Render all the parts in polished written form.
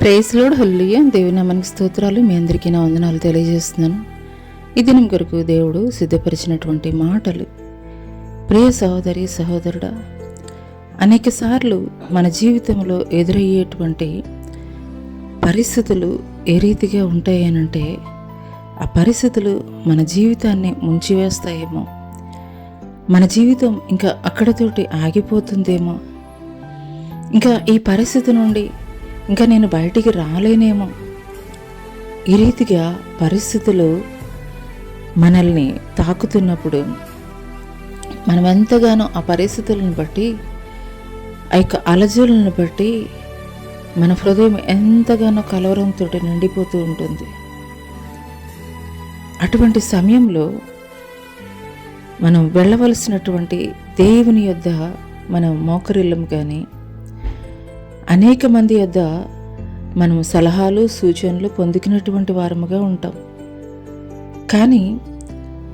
Praise lord, హల్లెలూయా. దేవుని నామానికి స్తోత్రాలు. మీ అందరికీ నా వందనాలు తెలియజేస్తున్నాను. ఈ దినం కొరకు దేవుడు సిద్ధపరిచినటువంటి మాటలు. ప్రియ సహోదరి సహోదరుడా, అనేక సార్లు మన జీవితంలో ఎదురయ్యేటువంటి పరిస్థితులు ఏ రీతిగా ఉంటాయనంటే, ఆ పరిస్థితులు మన జీవితాన్ని ముంచివేస్తాయేమో, మన జీవితం ఇంకా అక్కడతోటి ఆగిపోతుందేమో, ఇంకా ఈ పరిస్థితి నుండి ఇంకా నేను బయటికి రాలేనేమో, ఈ రీతిగా పరిస్థితులు మనల్ని తాకుతున్నప్పుడు మనం ఎంతగానో ఆ పరిస్థితులను బట్టి, ఆ యొక్క అలజడులను బట్టి మన హృదయం ఎంతగానో కలవరంతో నిండిపోతూ ఉంటుంది. అటువంటి సమయంలో మనం వెళ్ళవలసినటువంటి దేవుని యొద్ద మనం మోకరిల్లం, కానీ అనేక మంది యొద్ద మనం సలహాలు సూచనలు పొందుకున్నటువంటి వారముగా ఉంటాం. కానీ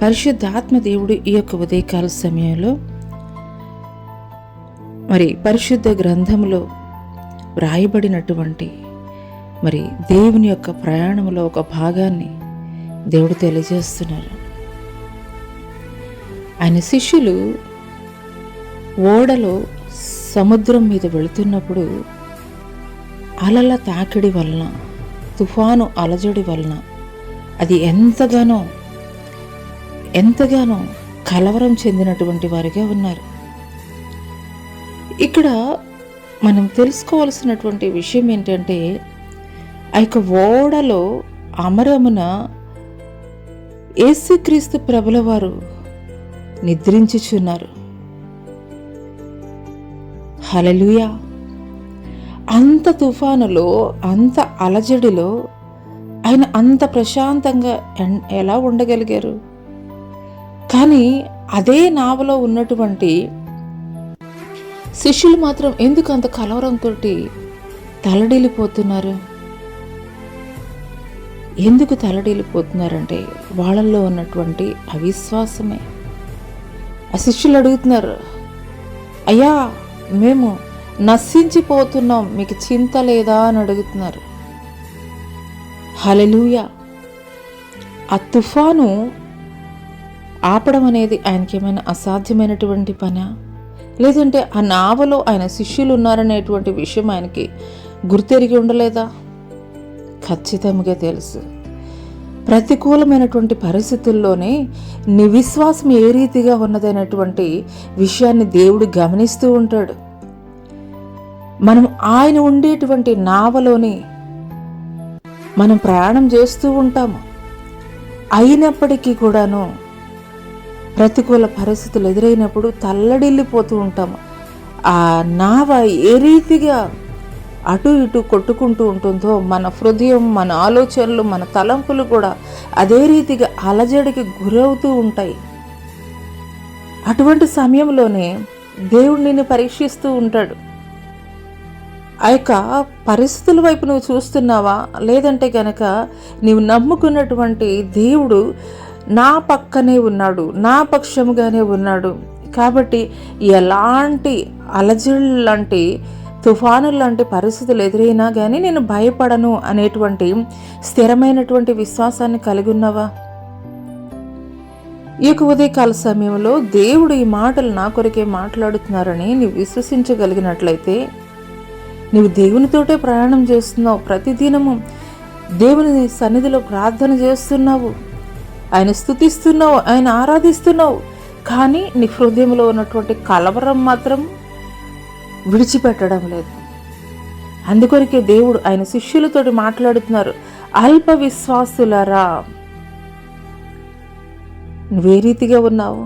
పరిశుద్ధాత్మ దేవుడు ఈ యొక్క ఉదయకాల సమయంలో మరి పరిశుద్ధ గ్రంథంలో వ్రాయబడినటువంటి మరి దేవుని యొక్క ప్రయాణంలో ఒక భాగాన్ని దేవుడు తెలియజేస్తున్నారు. ఆయన శిష్యులు ఓడలో సముద్రం మీద వెళుతున్నప్పుడు అలల తాకిడి వలన, తుఫాను అలజడి వలన అది ఎంతగానో కలవరం చెందినటువంటి వారిగా ఉన్నారు. ఇక్కడ మనం తెలుసుకోవాల్సినటువంటి విషయం ఏంటంటే, ఆ యొక్క ఓడలో అమరమున యేసుక్రీస్తు ప్రభుల వారు నిద్రించుచున్నారు. హల్లెలూయా. అంత తుఫానులో, అంత అలజడిలో ఆయన అంత ప్రశాంతంగా ఎలా ఉండగలిగారు? కానీ అదే నావలో ఉన్నటువంటి శిష్యులు మాత్రం ఎందుకు అంత కలవరంతో తలడిల్లిపోతున్నారు? ఎందుకు తలడిల్లిపోతున్నారంటే, వాళ్ళల్లో ఉన్నటువంటి అవిశ్వాసమే. ఆ శిష్యులు అడుగుతున్నారు, అయ్యా మేము నశించిపోతున్నాం, మీకు చింత లేదా అని అడుగుతున్నారు. హల్లెలూయా. ఆ తుఫాను ఆపడం అనేది ఆయనకి ఏమైనా అసాధ్యమైనటువంటి పనా? లేదంటే ఆ నావలో ఆయన శిష్యులు ఉన్నారనేటువంటి విషయం ఆయనకి గుర్తెరిగి ఉండలేదా? ఖచ్చితంగా తెలుసు. ప్రతికూలమైనటువంటి పరిస్థితుల్లోనే నీ విశ్వాసం ఏ రీతిగా ఉన్నదనేటువంటి విషయాన్ని దేవుడు గమనిస్తూ ఉంటాడు. మనం ఆయన ఉండేటువంటి నావలోని మనం ప్రయాణం చేస్తూ ఉంటాము. అయినప్పటికీ కూడాను ప్రతికూల పరిస్థితులు ఎదురైనప్పుడు తల్లడిల్లిపోతూ ఉంటాము. ఆ నావ ఏ రీతిగా అటు ఇటు కొట్టుకుంటూ ఉంటుందో, మన హృదయం, మన ఆలోచనలు, మన తలంపులు కూడా అదే రీతిగా అలజడికి గురవుతూ ఉంటాయి. అటువంటి సమయంలోనే దేవుడు నిన్ను పరీక్షిస్తూ ఉంటాడు. ఆ యొక్క పరిస్థితుల వైపు నువ్వు చూస్తున్నావా? లేదంటే కనుక నీవు నమ్ముకున్నటువంటి దేవుడు నా పక్కనే ఉన్నాడు, నా పక్షముగానే ఉన్నాడు, కాబట్టి ఎలాంటి అలజడి లాంటి, తుఫానులు లాంటి పరిస్థితులు ఎదురైనా కానీ నేను భయపడను అనేటువంటి స్థిరమైనటువంటి విశ్వాసాన్ని కలిగి ఉన్నావా? ఈ యొక్క ఉదయకాల సమయంలో దేవుడు ఈ మాటలు నా కొరకే మాట్లాడుతున్నారని నీవు విశ్వసించగలిగినట్లయితే, నువ్వు దేవునితోటే ప్రయాణం చేస్తున్నావు. ప్రతిదినము దేవుని సన్నిధిలో ప్రార్థన చేస్తున్నావు, ఆయన స్తుతిస్తున్నావు, ఆయన ఆరాధిస్తున్నావు. కానీ నీ హృదయంలో ఉన్నటువంటి కలవరం మాత్రం విడిచిపెట్టడం లేదు. అందుకొరకే దేవుడు ఆయన శిష్యులతోటి మాట్లాడుతున్నారు, అల్ప విశ్వాసులరా, నువ్వే రీతిగా ఉన్నావు?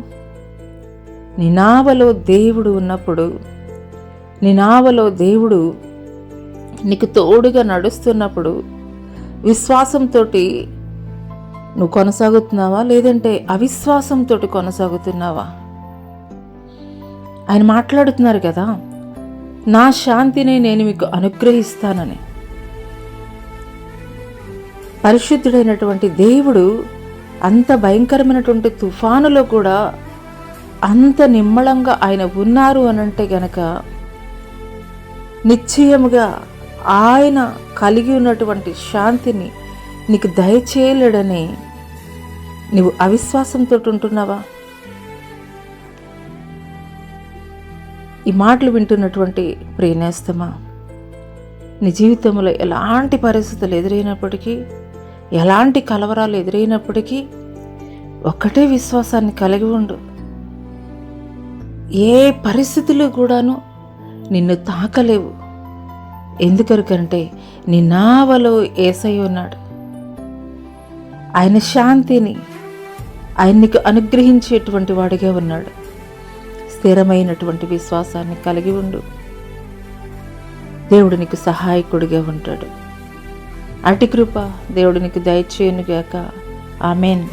నీ నావలో దేవుడు ఉన్నప్పుడు, నీ నావలో దేవుడు నీకు తోడుగా నడుస్తున్నప్పుడు విశ్వాసంతో నువ్వు కొనసాగుతున్నావా? లేదంటే అవిశ్వాసంతో కొనసాగుతున్నావా? ఆయన మాట్లాడుతున్నారు కదా, నా శాంతిని నేను మీకు అనుగ్రహిస్తానని. పరిశుద్ధుడైనటువంటి దేవుడు అంత భయంకరమైనటువంటి తుఫానులో కూడా అంత నిమ్మళంగా ఆయన ఉన్నారు అనంటే గనక నిశ్చయముగా ఆయన కలిగి ఉన్నటువంటి శాంతిని నీకు దయచేయలేడని నువ్వు అవిశ్వాసంతో ఉంటున్నావా? ఈ మాటలు వింటున్నటువంటి ప్రియనేస్తమా, నీ జీవితంలో ఎలాంటి పరిస్థితులు ఎదురైనప్పటికీ, ఎలాంటి కలవరాలు ఎదురైనప్పటికీ ఒక్కటే విశ్వాసాన్ని కలిగి ఉండు. ఏ పరిస్థితులు కూడాను నిన్ను తాకలేవు. ఎందుకంటే నీ నావలో యేసయ్య ఉన్నాడు. ఆయన శాంతిని ఆయన నీకు అనుగ్రహించేటువంటి వాడిగా ఉన్నాడు. స్థిరమైనటువంటి విశ్వాసాన్ని కలిగి ఉండు. దేవుడు నీకు సహాయకుడిగా ఉంటాడు. అటు కృప దేవుడు నీకు దయచేయునుగాక. ఆమేన్.